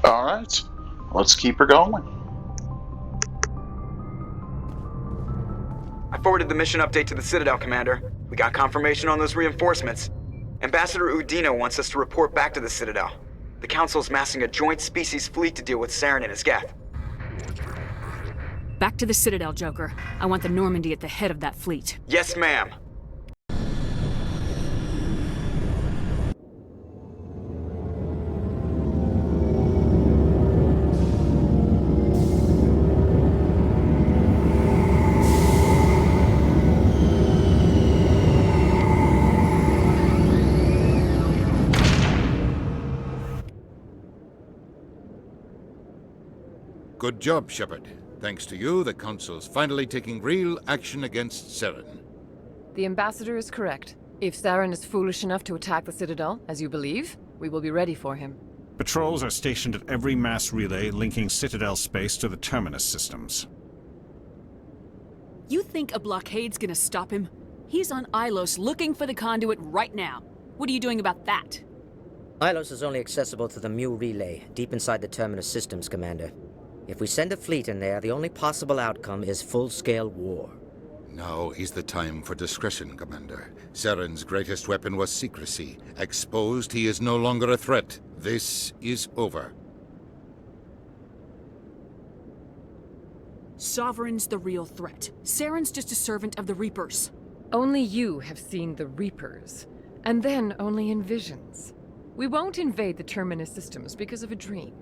Alright, let's keep her going. I forwarded the mission update to the Citadel, Commander. We got confirmation on those reinforcements. Ambassador Udina wants us to report back to the Citadel. The Council's massing a joint species fleet to deal with Saren and his geth. Back to the Citadel, Joker. I want the Normandy at the head of that fleet. Yes, ma'am. Good job, Shepard. Thanks to you, the Council's finally taking real action against Saren. The Ambassador is correct. If Saren is foolish enough to attack the Citadel, as you believe, we will be ready for him. Patrols are stationed at every mass relay linking Citadel space to the Terminus systems. You think a blockade's gonna stop him? He's on Ilos looking for the conduit right now. What are you doing about that? Ilos is only accessible to the Mu relay, deep inside the Terminus systems, Commander. If we send a fleet in there, the only possible outcome is full-scale war. Now is the time for discretion, Commander. Saren's greatest weapon was secrecy. Exposed, he is no longer a threat. This is over. Sovereign's the real threat. Saren's just a servant of the Reapers. Only you have seen the Reapers, and then only in visions. We won't invade the Terminus systems because of a dream.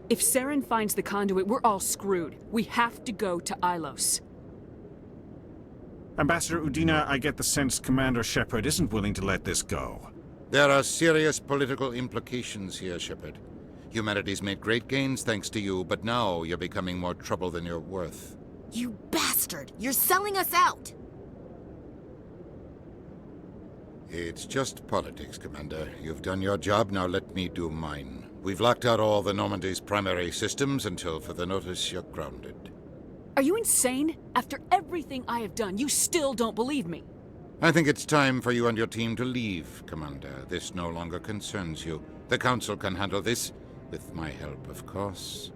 If Saren finds the conduit, we're all screwed. We have to go to Ilos. Ambassador Udina, I get the sense Commander Shepard isn't willing to let this go. There are serious political implications here, Shepard. Humanity's made great gains thanks to you, but now you're becoming more trouble than you're worth. You bastard! You're selling us out! It's just politics, Commander. You've done your job, now let me do mine. We've locked out all the Normandy's primary systems until further notice you're grounded. Are you insane? After everything I have done, you still don't believe me. I think it's time for you and your team to leave, Commander. This no longer concerns you. The Council can handle this, with my help, of course.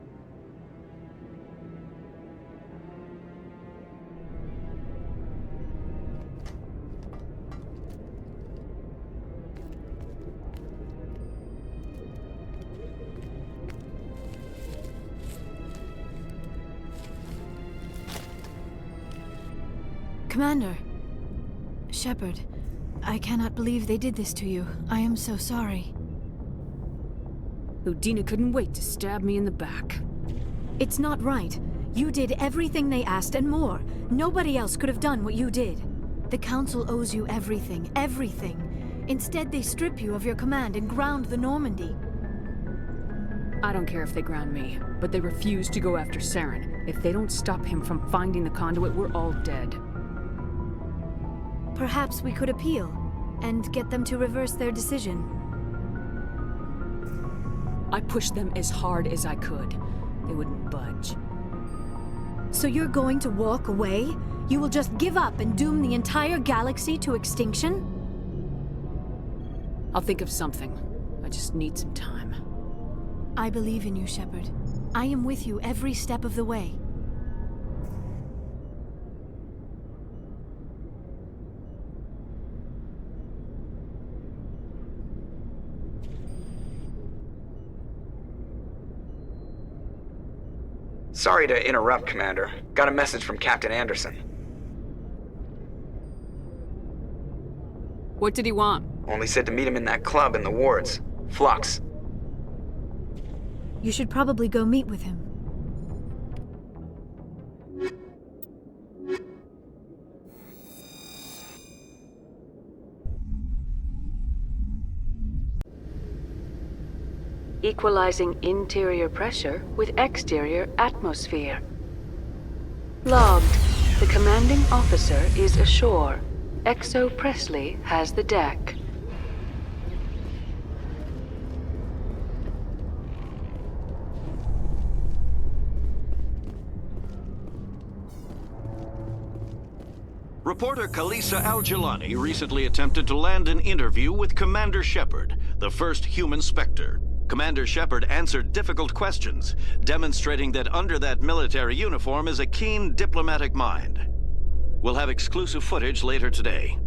Commander. Shepard, I cannot believe they did this to you. I am so sorry. Udina couldn't wait to stab me in the back. It's not right. You did everything they asked and more. Nobody else could have done what you did. The Council owes you everything, everything. Instead, they strip you of your command and ground the Normandy. I don't care if they ground me, but they refuse to go after Saren. If they don't stop him from finding the conduit, we're all dead. Perhaps we could appeal, and get them to reverse their decision. I pushed them as hard as I could. They wouldn't budge. So you're going to walk away? You will just give up and doom the entire galaxy to extinction? I'll think of something. I just need some time. I believe in you, Shepard. I am with you every step of the way. Sorry to interrupt, Commander. Got a message from Captain Anderson. What did he want? Only said to meet him in that club in the wards. Flux. You should probably go meet with him. Equalizing interior pressure with exterior atmosphere. Logged. The commanding officer is ashore. Exo Presley has the deck. Reporter Kalisa Al-Jilani recently attempted to land an interview with Commander Shepard, the first human Spectre. Commander Shepard answered difficult questions, demonstrating that under that military uniform is a keen diplomatic mind. We'll have exclusive footage later today.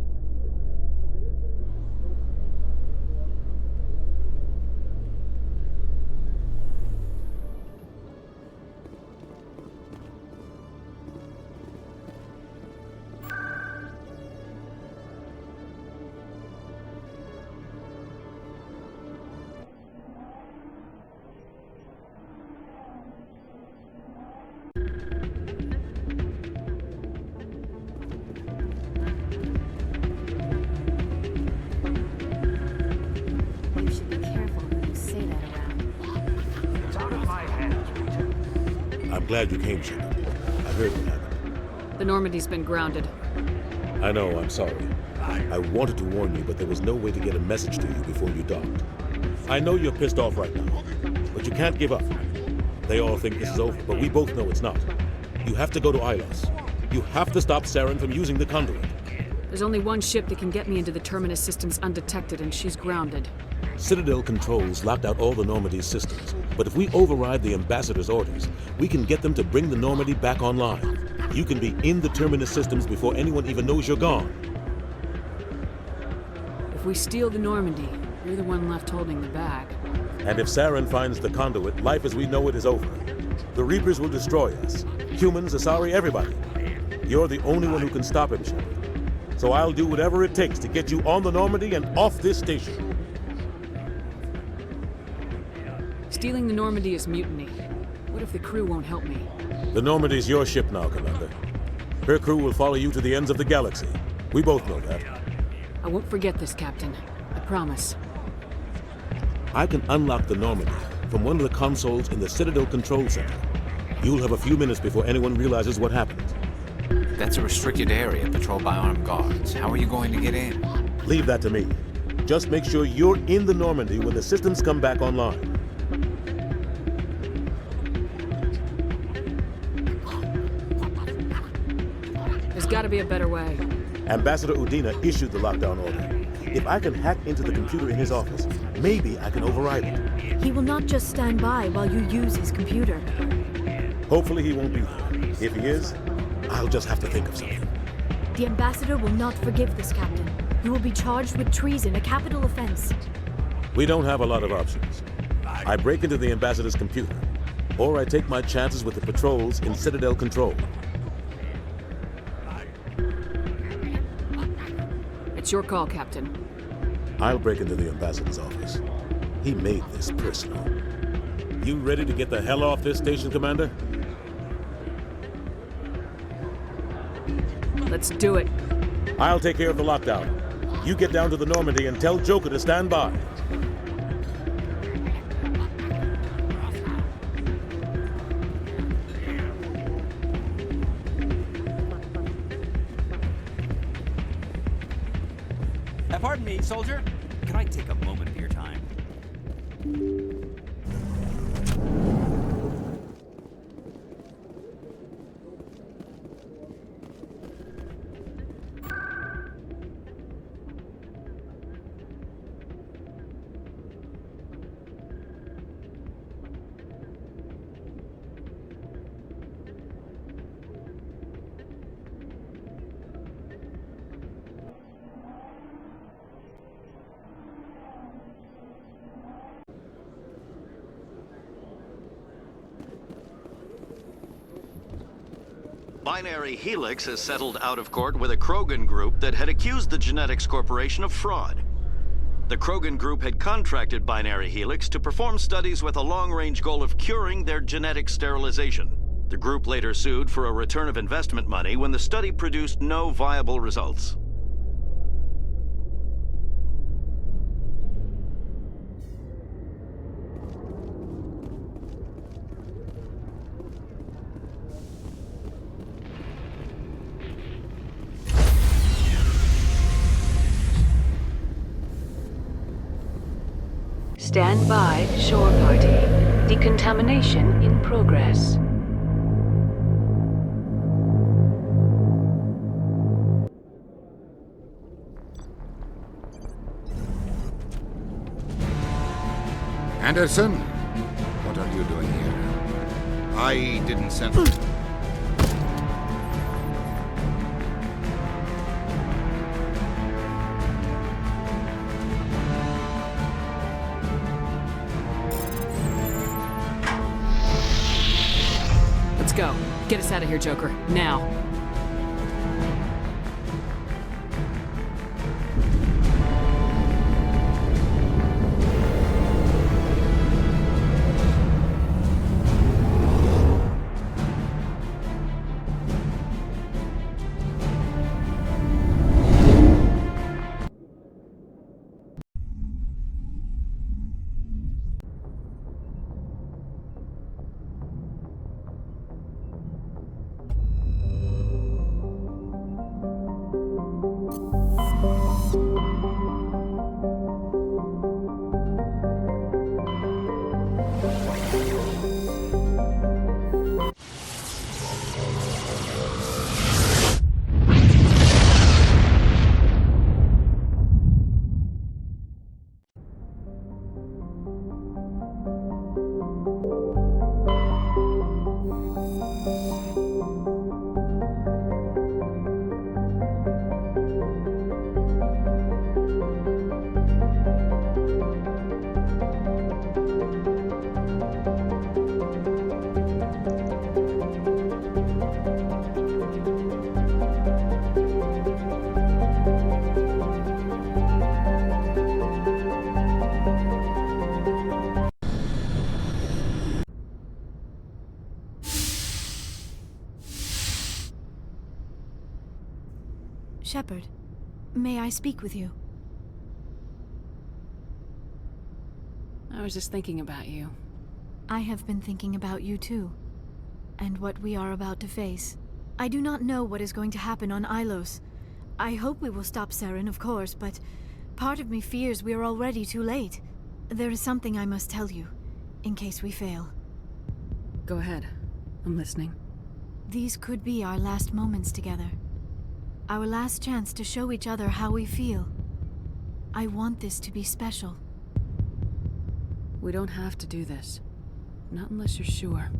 You should be careful when you say that around. It's out of my hands, Rita. I'm glad you came, Shepard. I heard what happened. The Normandy's been grounded. I know, I'm sorry. I wanted to warn you, but there was no way to get a message to you before you docked. I know you're pissed off right now, but you can't give up. They all think this is over, but we both know it's not. You have to go to Ilos. You have to stop Saren from using the conduit. There's only one ship that can get me into the Terminus systems undetected, and she's grounded. Citadel controls locked out all the Normandy's systems, but if we override the Ambassador's orders, we can get them to bring the Normandy back online. You can be in the Terminus systems before anyone even knows you're gone. If we steal the Normandy, you're the one left holding the bag. And if Saren finds the conduit, life as we know it is over. The Reapers will destroy us. Humans, Asari, everybody. You're the only one who can stop him, Shepard. So I'll do whatever it takes to get you on the Normandy and off this station. Stealing the Normandy is mutiny. What if the crew won't help me? The Normandy's your ship now, Commander. Her crew will follow you to the ends of the galaxy. We both know that. I won't forget this, Captain. I promise. I can unlock the Normandy from one of the consoles in the Citadel Control Center. You'll have a few minutes before anyone realizes what happened. That's a restricted area patrolled by armed guards. How are you going to get in? Leave that to me. Just make sure you're in the Normandy when the systems come back online. There's gotta be a better way. Ambassador Udina issued the lockdown order. If I can hack into the computer in his office, maybe I can override it. He will not just stand by while you use his computer. Hopefully he won't be there. If he is, I'll just have to think of something. The Ambassador will not forgive this, Captain. You will be charged with treason, a capital offense. We don't have a lot of options. I break into the Ambassador's computer, or I take my chances with the patrols in Citadel Control. It's your call, Captain. I'll break into the Ambassador's office. He made this personal. You ready to get the hell off this station, Commander? Let's do it. I'll take care of the lockdown. You get down to the Normandy and tell Joker to stand by. Pardon me, soldier. Can I take a moment of your time? Binary Helix has settled out of court with a Krogan group that had accused the Genetics Corporation of fraud. The Krogan group had contracted Binary Helix to perform studies with a long-range goal of curing their genetic sterilization. The group later sued for a return of investment money when the study produced no viable results. Stand by, shore party. Decontamination in progress. Anderson, what are you doing here? I didn't send... Let's go. Get us out of here, Joker. Now. Shepard, may I speak with you? I was just thinking about you. I have been thinking about you too, and what we are about to face. I do not know what is going to happen on Ilos. I hope we will stop Saren, of course, but part of me fears we are already too late. There is something I must tell you, in case we fail. Go ahead. I'm listening. These could be our last moments together. Our last chance to show each other how we feel. I want this to be special. We don't have to do this. Not unless you're sure.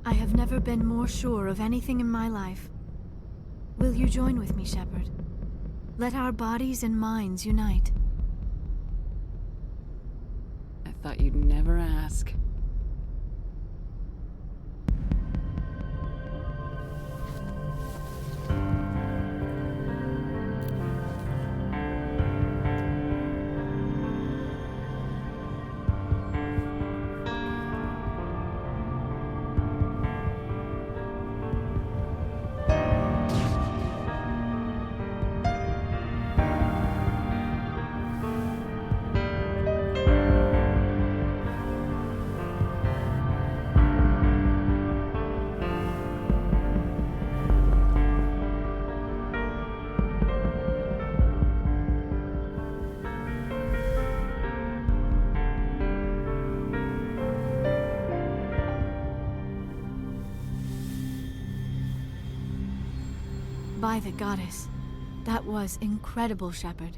I have never been more sure of anything in my life. Will you join with me, Shepard? Let our bodies and minds unite. I thought you'd never ask. By the goddess. That was incredible, Shepard.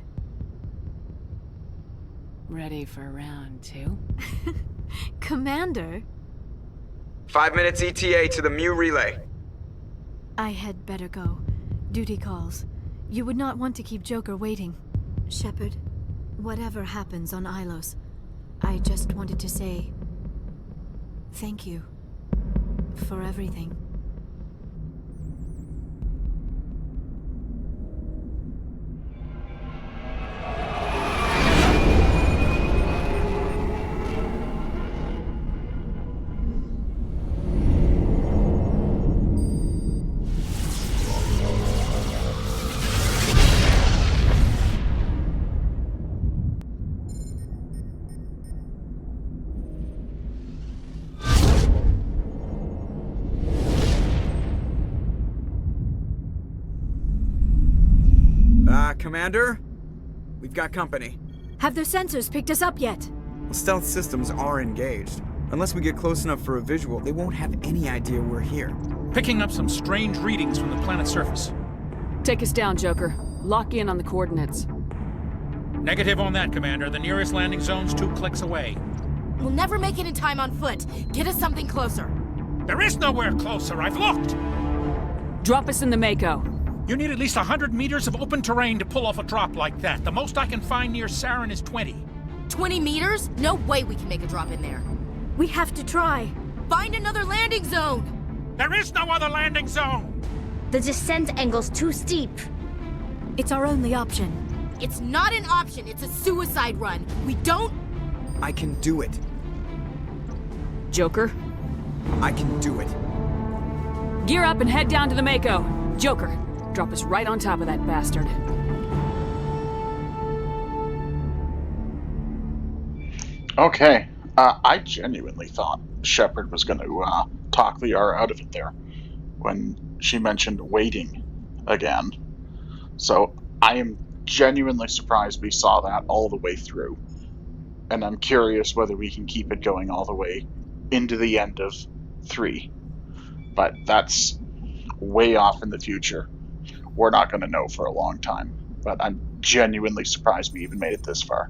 Ready for round 2? Commander? 5 minutes ETA to the Mu relay. I had better go. Duty calls. You would not want to keep Joker waiting. Shepard, whatever happens on Ilos, I just wanted to say... thank you. For everything. Commander? We've got company. Have their sensors picked us up yet? Well, stealth systems are engaged. Unless we get close enough for a visual, they won't have any idea we're here. Picking up some strange readings from the planet's surface. Take us down, Joker. Lock in on the coordinates. Negative on that, Commander. The nearest landing zone's 2 clicks away. We'll never make it in time on foot. Get us something closer. There is nowhere closer. I've looked. Drop us in the Mako. You need at least 100 meters of open terrain to pull off a drop like that. The most I can find near Saren is 20. 20 meters? No way we can make a drop in there. We have to try. Find another landing zone! There is no other landing zone! The descent angle's too steep. It's our only option. It's not an option, it's a suicide run. We don't... I can do it. Joker? I can do it. Gear up and head down to the Mako. Joker, drop us right on top of that bastard. Okay. I genuinely thought Shepard was going to talk Liara out of it there when she mentioned waiting again. So I am genuinely surprised we saw that all the way through. And I'm curious whether we can keep it going all the way into the end of 3. But that's way off in the future. We're not going to know for a long time. But I'm genuinely surprised we even made it this far.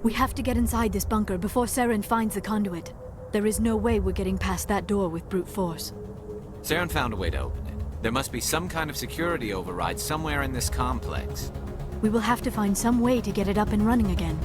We have to get inside this bunker before Saren finds the conduit. There is no way we're getting past that door with brute force. Saren found a way to open it. There must be some kind of security override somewhere in this complex. We will have to find some way to get it up and running again.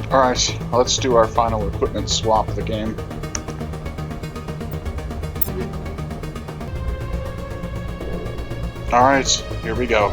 Alright, let's do our final equipment swap of the game. Alright, here we go.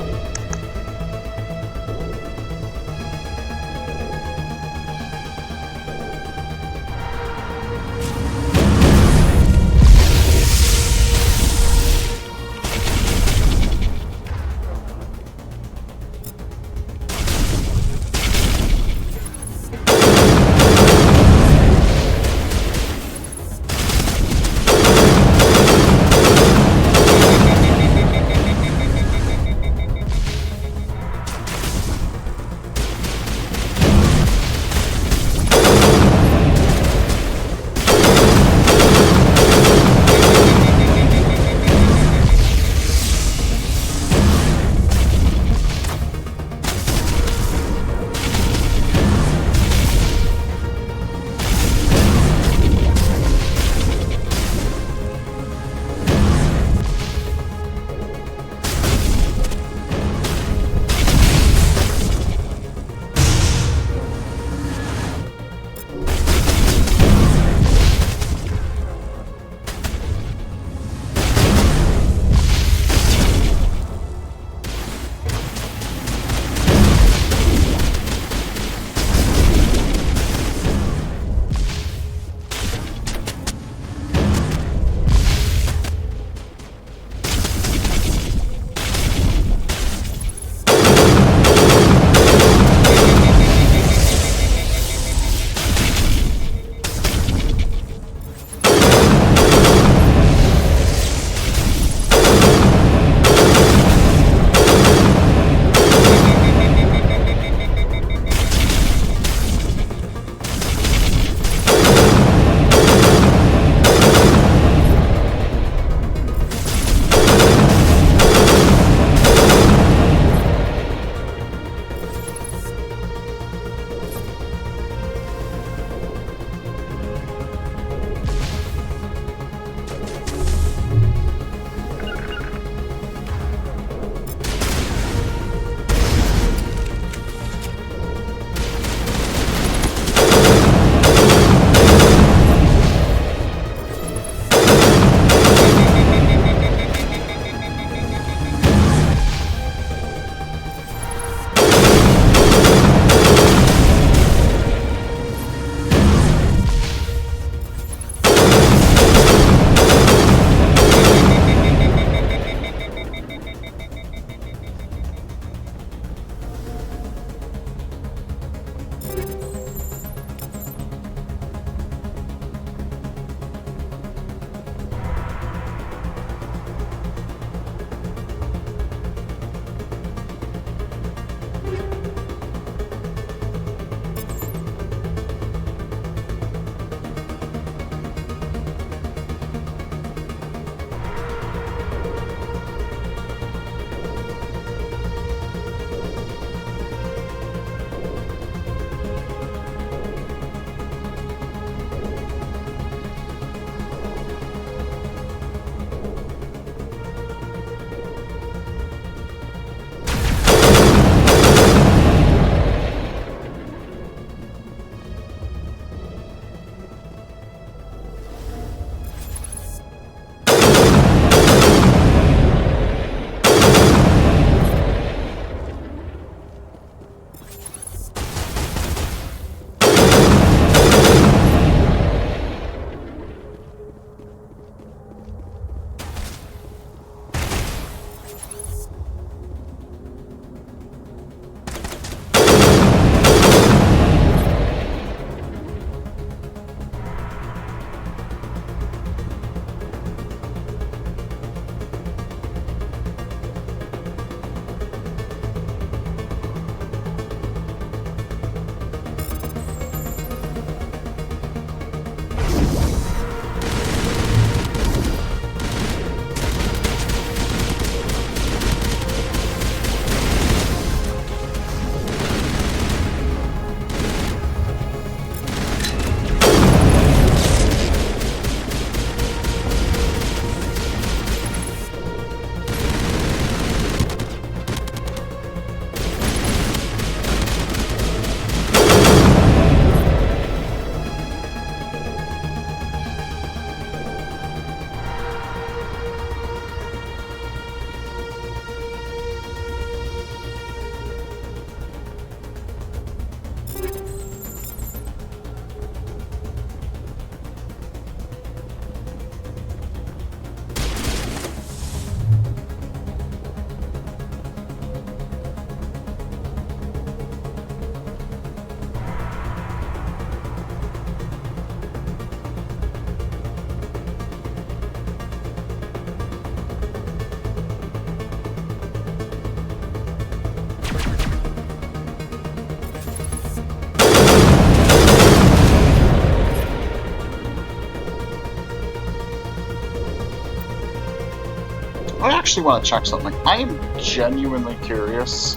I actually want to check something. I am genuinely curious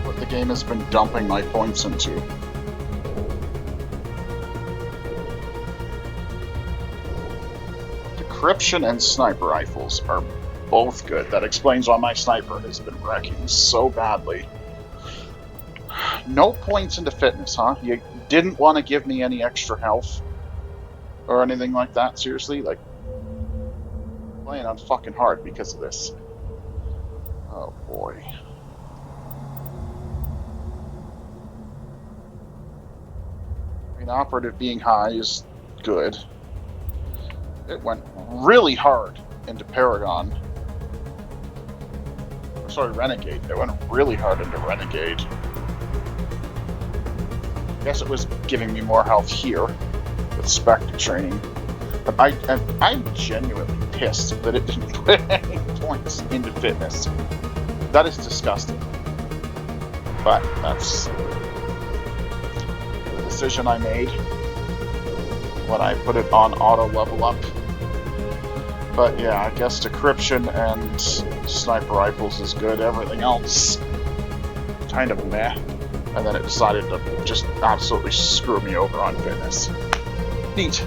what the game has been dumping my points into. Decryption and sniper rifles are both good. That explains why my sniper has been wrecking so badly. No points into fitness, huh? You didn't want to give me any extra health or anything like that? Seriously? Like, playing on fucking hard because of this. Oh boy. I mean, operative being high is good. It went really hard into Paragon. Sorry, Renegade. It went really hard into Renegade. I guess it was giving me more health here with Spectre training. But I'm genuinely pissed that it didn't put any points into fitness. That is disgusting. But that's the decision I made when I put it on auto level up. But yeah, I guess decryption and sniper rifles is good. Everything else, kind of meh. And then it decided to just absolutely screw me over on fitness. Neat.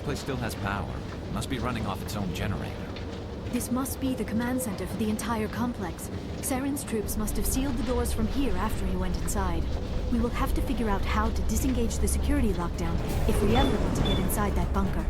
place still has power. It must be running off its own generator. This must be the command center for the entire complex. Saren's troops must have sealed the doors from here after he went inside. We will have to figure out how to disengage the security lockdown if we ever want to get inside that bunker.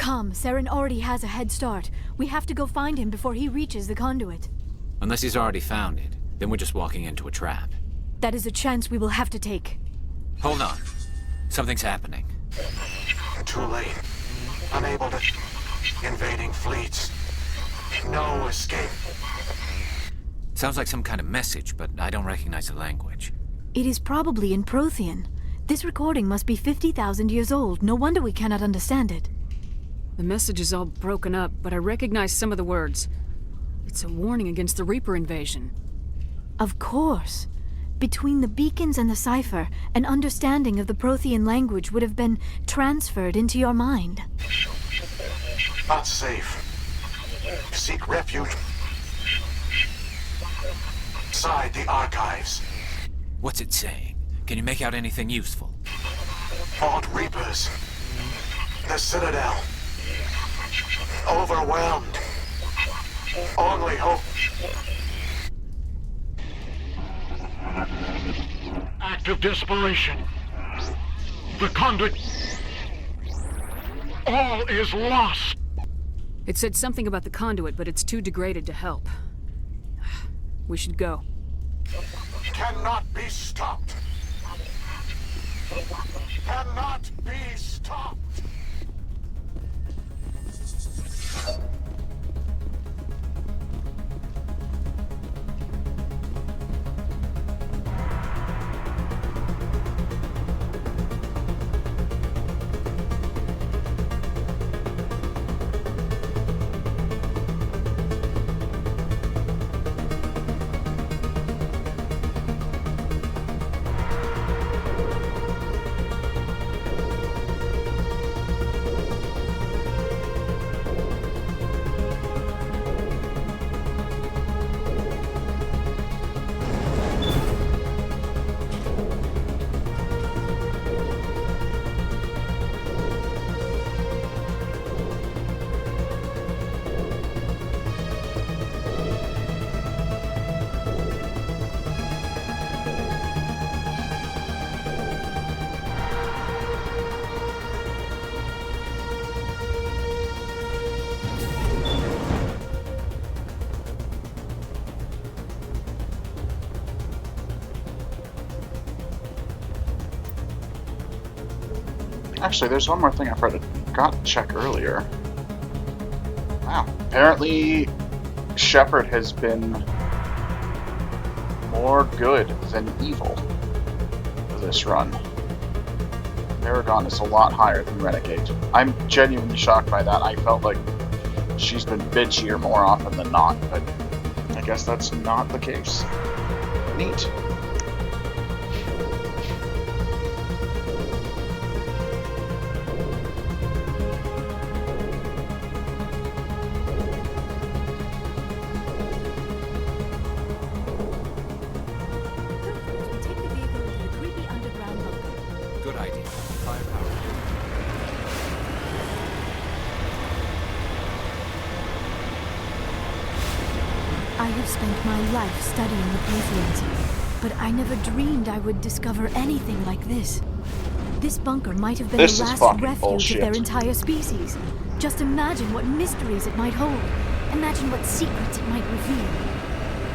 Come, Saren already has a head start. We have to go find him before he reaches the conduit. Unless he's already found it, then we're just walking into a trap. That is a chance we will have to take. Hold on. Something's happening. Too late. Unable to... Invading fleets. No escape. Sounds like some kind of message, but I don't recognize the language. It is probably in Prothean. This recording must be 50,000 years old. No wonder we cannot understand it. The message is all broken up, but I recognize some of the words. It's a warning against the Reaper invasion. Of course. Between the beacons and the cipher, an understanding of the Prothean language would have been transferred into your mind. Not safe. Seek refuge inside the archives. What's it saying? Can you make out anything useful? Fought Reapers. The Citadel. Overwhelmed. Only hope. Act of desperation. The conduit. All is lost. It said something about the conduit, but it's too degraded to help. We should go. Cannot be stopped. Cannot be stopped. Actually, there's one more thing I forgot to check earlier. Wow. Apparently, Shepard has been more good than evil this run. Paragon is a lot higher than Renegade. I'm genuinely shocked by that. I felt like she's been bitchier more often than not, but I guess that's not the case. Neat. Good idea. Firepower. I have spent my life studying the Protheans, but I never dreamed I would discover anything like this. This bunker might have been This the is last fucking refuge of their bullshit. entire species. Just imagine what mysteries it might hold. Imagine what secrets it might reveal.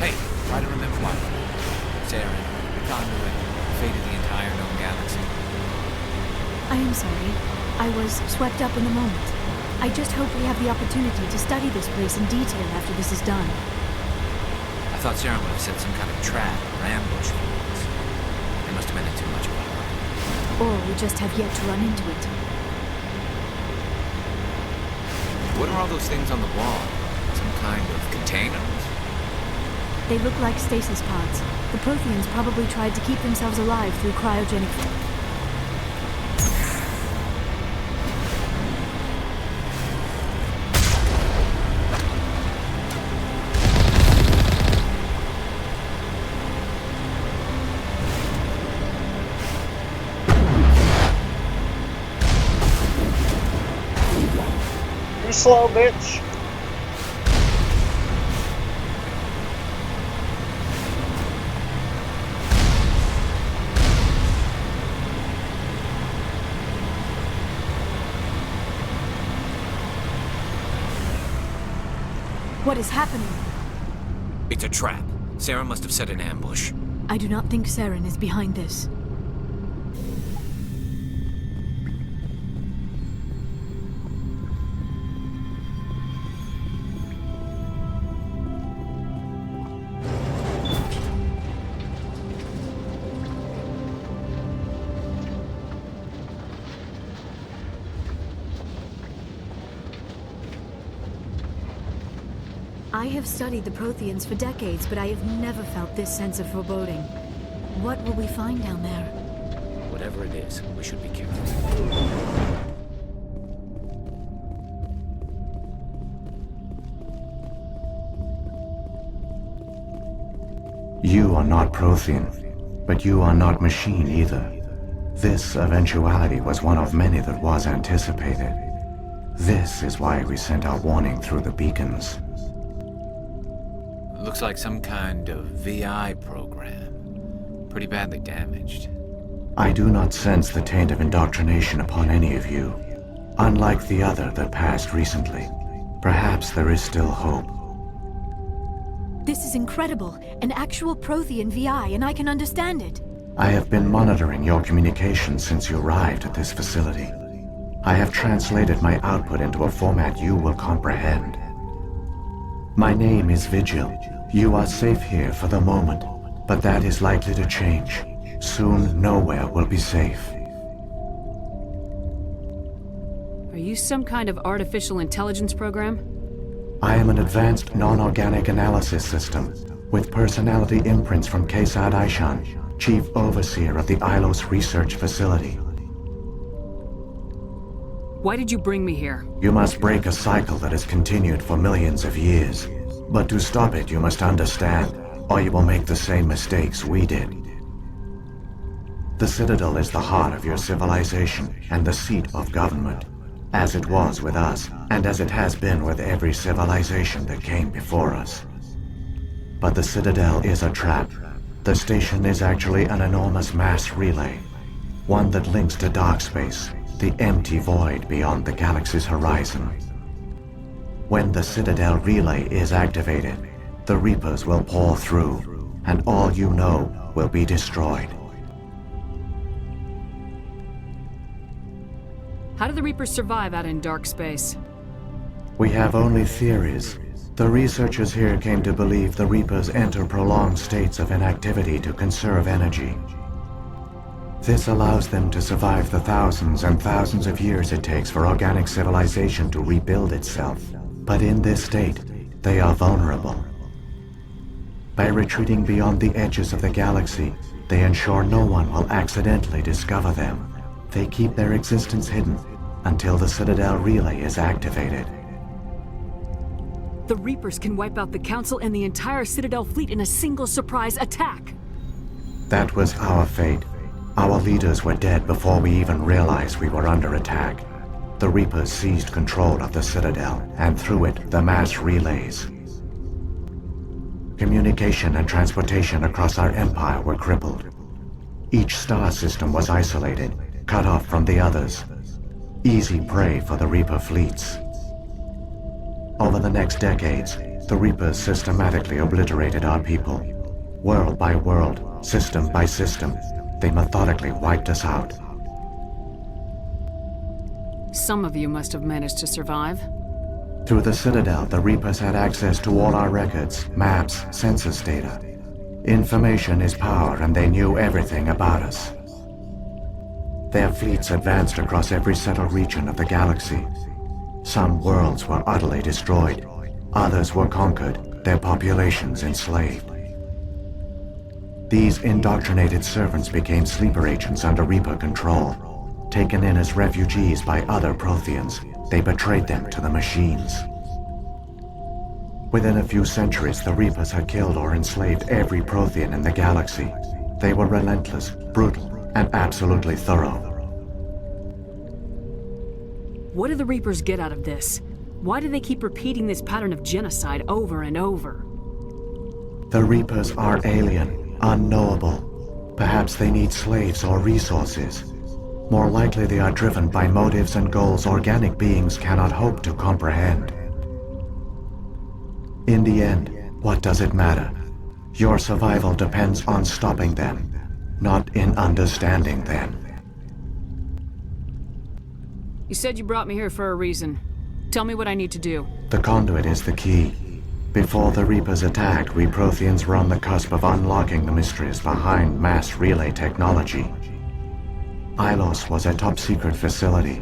Hey, try to remember one. Saren, the conduit, the fate of the entire known galaxy. I am sorry. I was swept up in the moment. I just hope we have the opportunity to study this place in detail after this is done. I thought Saren would have set some kind of trap or ambush for us. They must have been in too much of a hurry. Or we just have yet to run into it. What are all those things on the wall? Some kind of containers? They look like stasis pods. The Protheans probably tried to keep themselves alive through cryogenic... You slow bitch. What is happening? It's a trap. Saren must have set an ambush. I do not think Saren is behind this. I have studied the Protheans for decades, but I have never felt this sense of foreboding. What will we find down there? Whatever it is, we should be careful. You are not Prothean, but you are not machine either. This eventuality was one of many that was anticipated. This is why we sent our warning through the beacons. Looks like some kind of VI program. Pretty badly damaged. I do not sense the taint of indoctrination upon any of you, unlike the other that passed recently. Perhaps there is still hope. This is incredible. An actual Prothean VI, and I can understand it. I have been monitoring your communications since you arrived at this facility. I have translated my output into a format you will comprehend. My name is Vigil. You are safe here for the moment, but that is likely to change. Soon, nowhere will be safe. Are you some kind of artificial intelligence program? I am an advanced non-organic analysis system, with personality imprints from Kesad Aishan, Chief Overseer of the Ilos Research Facility. Why did you bring me here? You must break a cycle that has continued for millions of years. But to stop it, you must understand, or you will make the same mistakes we did. The Citadel is the heart of your civilization and the seat of government, as it was with us, and as it has been with every civilization that came before us. But the Citadel is a trap. The station is actually an enormous mass relay, one that links to dark space, the empty void beyond the galaxy's horizon. When the Citadel relay is activated, the Reapers will pour through, and all you know will be destroyed. How do the Reapers survive out in dark space? We have only theories. The researchers here came to believe the Reapers enter prolonged states of inactivity to conserve energy. This allows them to survive the thousands and thousands of years it takes for organic civilization to rebuild itself. But in this state, they are vulnerable. By retreating beyond the edges of the galaxy, they ensure no one will accidentally discover them. They keep their existence hidden until the Citadel relay is activated. The Reapers can wipe out the Council and the entire Citadel fleet in a single surprise attack. That was our fate. Our leaders were dead before we even realized we were under attack. The Reapers seized control of the Citadel, and through it, the mass relays. Communication and transportation across our empire were crippled. Each star system was isolated, cut off from the others. Easy prey for the Reaper fleets. Over the next decades, the Reapers systematically obliterated our people. World by world, system by system, they methodically wiped us out. Some of you must have managed to survive. Through the Citadel, the Reapers had access to all our records, maps, census data. Information is power, and they knew everything about us. Their fleets advanced across every settled region of the galaxy. Some worlds were utterly destroyed. Others were conquered, their populations enslaved. These indoctrinated servants became sleeper agents under Reaper control. Taken in as refugees by other Protheans, they betrayed them to the machines. Within a few centuries, the Reapers had killed or enslaved every Prothean in the galaxy. They were relentless, brutal, and absolutely thorough. What do the Reapers get out of this? Why do they keep repeating this pattern of genocide over and over? The Reapers are alien, unknowable. Perhaps they need slaves or resources. More likely they are driven by motives and goals organic beings cannot hope to comprehend. In the end, what does it matter? Your survival depends on stopping them, not in understanding them. You said you brought me here for a reason. Tell me what I need to do. The conduit is the key. Before the Reapers attacked, we Protheans were on the cusp of unlocking the mysteries behind mass relay technology. Ilos was a top-secret facility.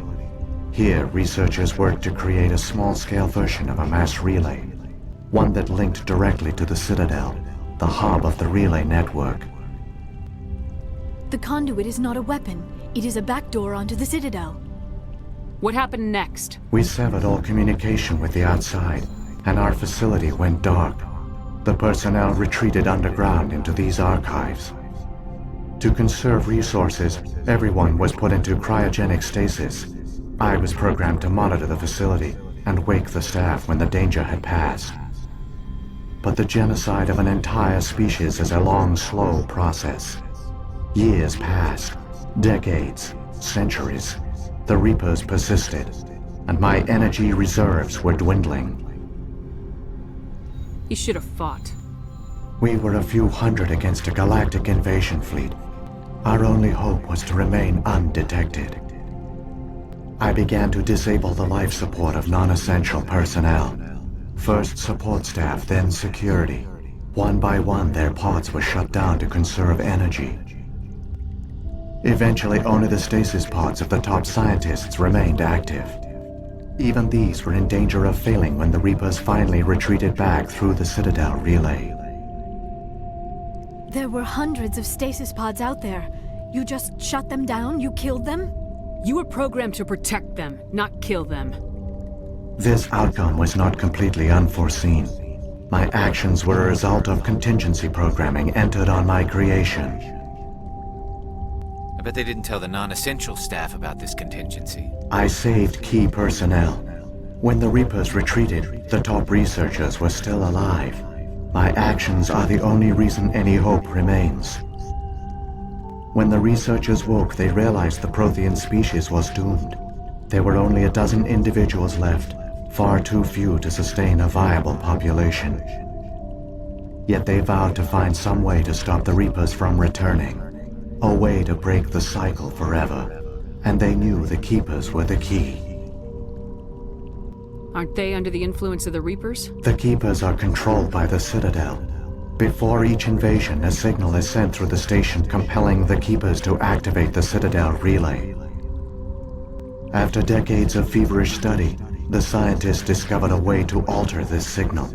Here, researchers worked to create a small-scale version of a mass relay, one that linked directly to the Citadel, the hub of the relay network. The conduit is not a weapon. It is a backdoor onto the Citadel. What happened next? We severed all communication with the outside, and our facility went dark. The personnel retreated underground into these archives. To conserve resources, everyone was put into cryogenic stasis. I was programmed to monitor the facility and wake the staff when the danger had passed. But the genocide of an entire species is a long, slow process. Years passed, decades, centuries. The Reapers persisted, and my energy reserves were dwindling. You should have fought. We were a few hundred against a galactic invasion fleet. Our only hope was to remain undetected. I began to disable the life support of non-essential personnel. First support staff, then security. One by one, their pods were shut down to conserve energy. Eventually, only the stasis pods of the top scientists remained active. Even these were in danger of failing when the Reapers finally retreated back through the Citadel relay. There were hundreds of stasis pods out there. You just shut them down? You killed them? You were programmed to protect them, not kill them. This outcome was not completely unforeseen. My actions were a result of contingency programming entered on my creation. I bet they didn't tell the non-essential staff about this contingency. I saved key personnel. When the Reapers retreated, the top researchers were still alive. My actions are the only reason any hope remains. When the researchers woke, they realized the Prothean species was doomed. There were only a dozen individuals left, far too few to sustain a viable population. Yet they vowed to find some way to stop the Reapers from returning. A way to break the cycle forever. and they knew the Keepers were the key. Aren't they under the influence of the Reapers? The Keepers are controlled by the Citadel. Before each invasion, a signal is sent through the station compelling the Keepers to activate the Citadel relay. After decades of feverish study, the scientists discovered a way to alter this signal.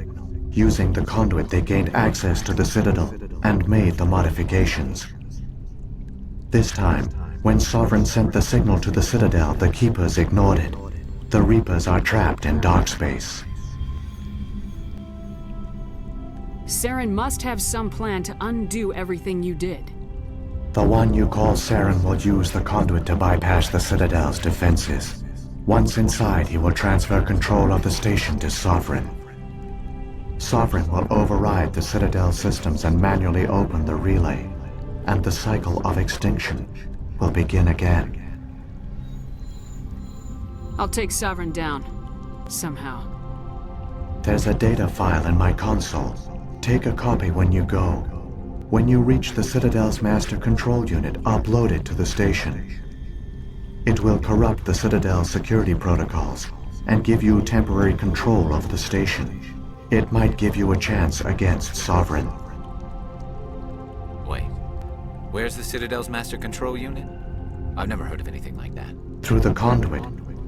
Using the conduit, they gained access to the Citadel and made the modifications. This time, when Sovereign sent the signal to the Citadel, the Keepers ignored it. The Reapers are trapped in dark space. Saren must have some plan to undo everything you did. The one you call Saren will use the conduit to bypass the Citadel's defenses. Once inside, he will transfer control of the station to Sovereign. Sovereign will override the Citadel systems and manually open the relay, and the cycle of extinction will begin again. I'll take Sovereign down. Somehow. There's a data file in my console. Take a copy when you go. When you reach the Citadel's master control unit, upload it to the station. It will corrupt the Citadel's security protocols and give you temporary control of the station. It might give you a chance against Sovereign. Wait. Where's the Citadel's master control unit? I've never heard of anything like that. Through the conduit,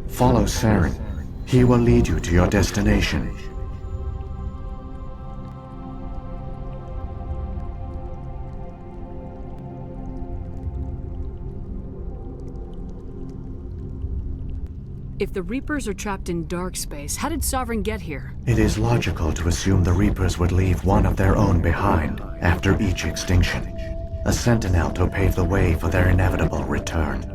follow Saren. He will lead you to your destination. If the Reapers are trapped in dark space, how did Sovereign get here? It is logical to assume the Reapers would leave one of their own behind after each extinction. A sentinel to pave the way for their inevitable return.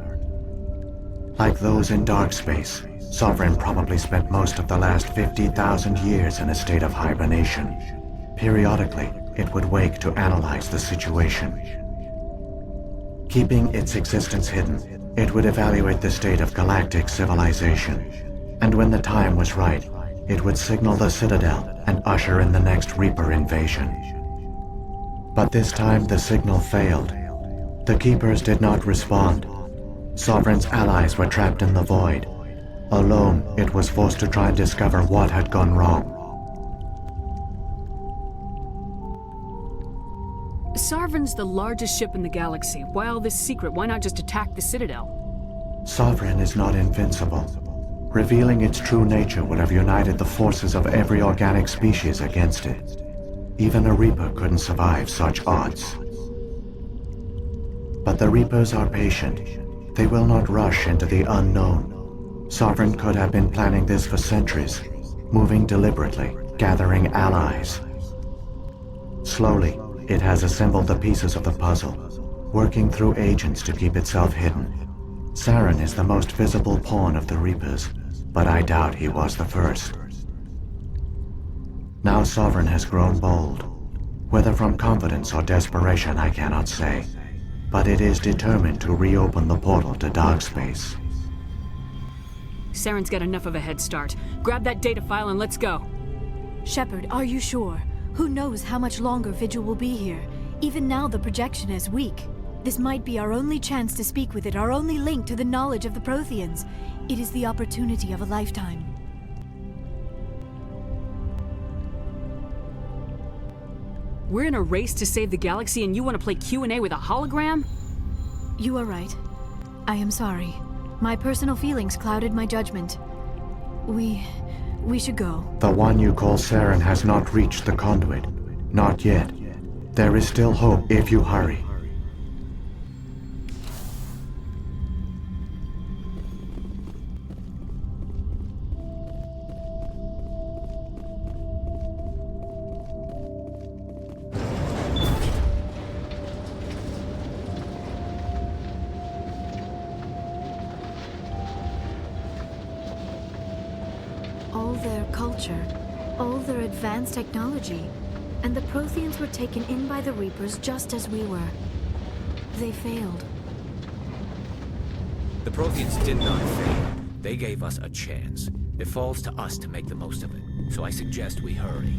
Like those in dark space, Sovereign probably spent most of the last 50,000 years in a state of hibernation. Periodically, it would wake to analyze the situation. Keeping its existence hidden, it would evaluate the state of galactic civilization. And when the time was right, it would signal the Citadel and usher in the next Reaper invasion. But this time the signal failed. The Keepers did not respond. Sovereign's allies were trapped in the void. Alone, it was forced to try and discover what had gone wrong. Sovereign's the largest ship in the galaxy. Why all this secret? Why not just attack the Citadel? Sovereign is not invincible. Revealing its true nature would have united the forces of every organic species against it. Even a Reaper couldn't survive such odds. But the Reapers are patient. They will not rush into the unknown. Sovereign could have been planning this for centuries, moving deliberately, gathering allies. Slowly, it has assembled the pieces of the puzzle, working through agents to keep itself hidden. Saren is the most visible pawn of the Reapers, but I doubt he was the first. Now Sovereign has grown bold. Whether from confidence or desperation, I cannot say. But it is determined to reopen the portal to dark space. Saren's got enough of a head start. Grab that data file and let's go. Shepard, are you sure? Who knows how much longer Vigil will be here? Even now the projection is weak. This might be our only chance to speak with it, our only link to the knowledge of the Protheans. It is the opportunity of a lifetime. We're in a race to save the galaxy and you want to play Q&A with a hologram? You are right. I am sorry. My personal feelings clouded my judgment. We should go. The one you call Saren has not reached the conduit. Not yet. There is still hope if you hurry. All their culture, all their advanced technology, and the Protheans were taken in by the Reapers just as we were. They failed. The Protheans did not fail. They gave us a chance. It falls to us to make the most of it. So I suggest we hurry.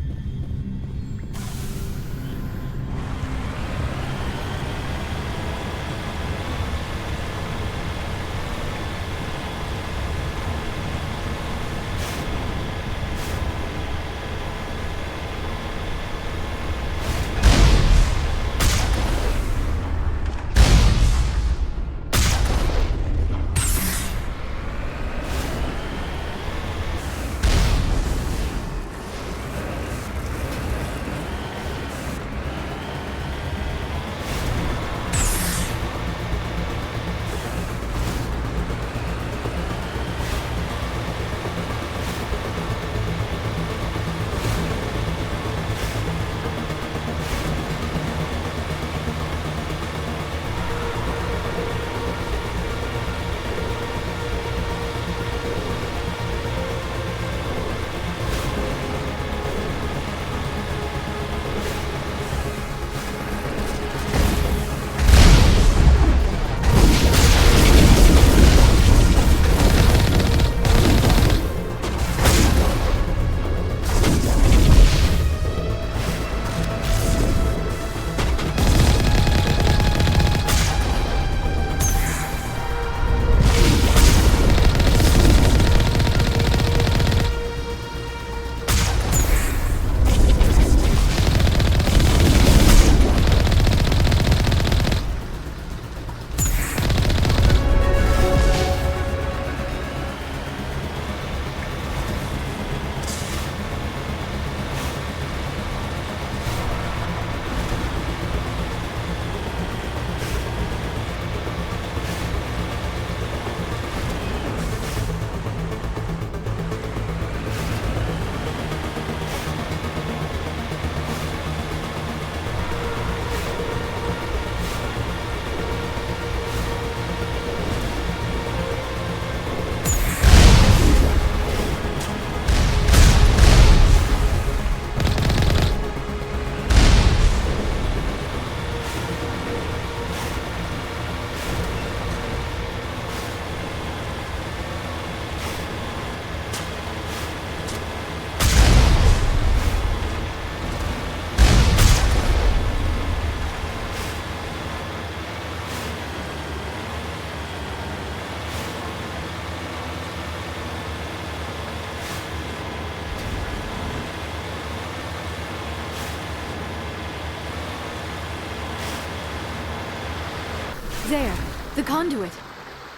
there. The conduit.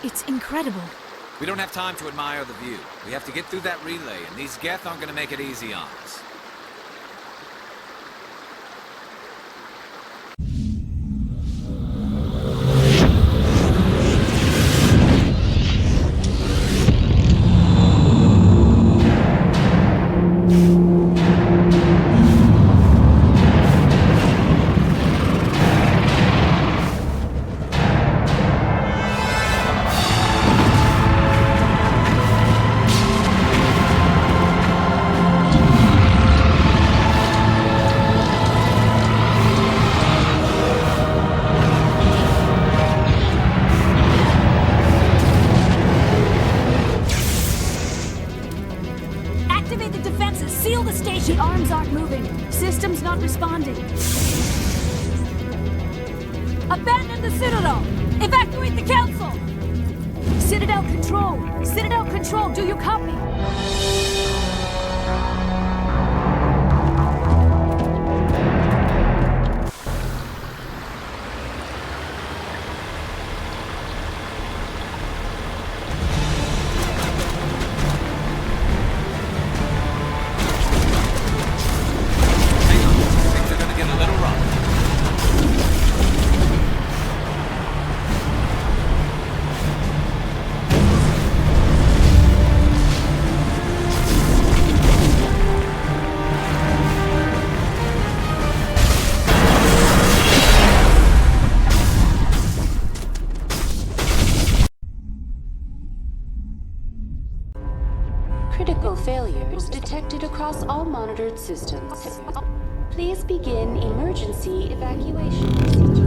It's incredible. We don't have time to admire the view. We have to get through that relay, and these Geth aren't gonna make it easy on us. Activate the defenses! Seal the station! The arms aren't moving. Systems not responding. Abandon the Citadel! Evacuate the Council! Citadel Control! Citadel Control, do you copy? Critical failures detected across all monitored systems. Please begin emergency evacuation procedure.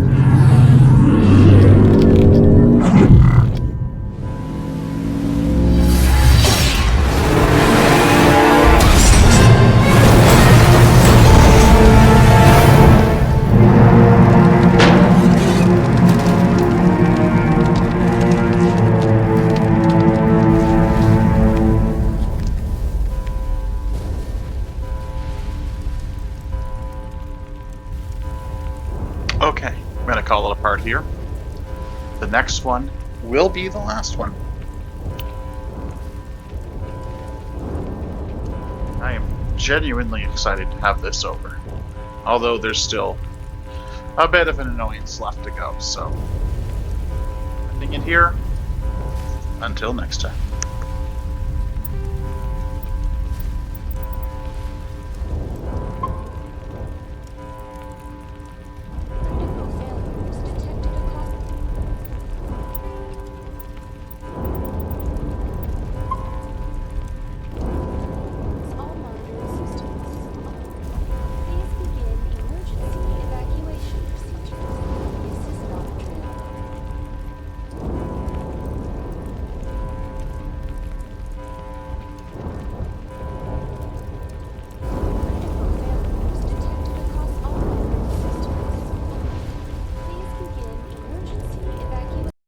Okay, I'm going to call it apart here. The next one will be the last one. I am genuinely excited to have this over. Although there's still a bit of an annoyance left to go, so ending it here. Until next time.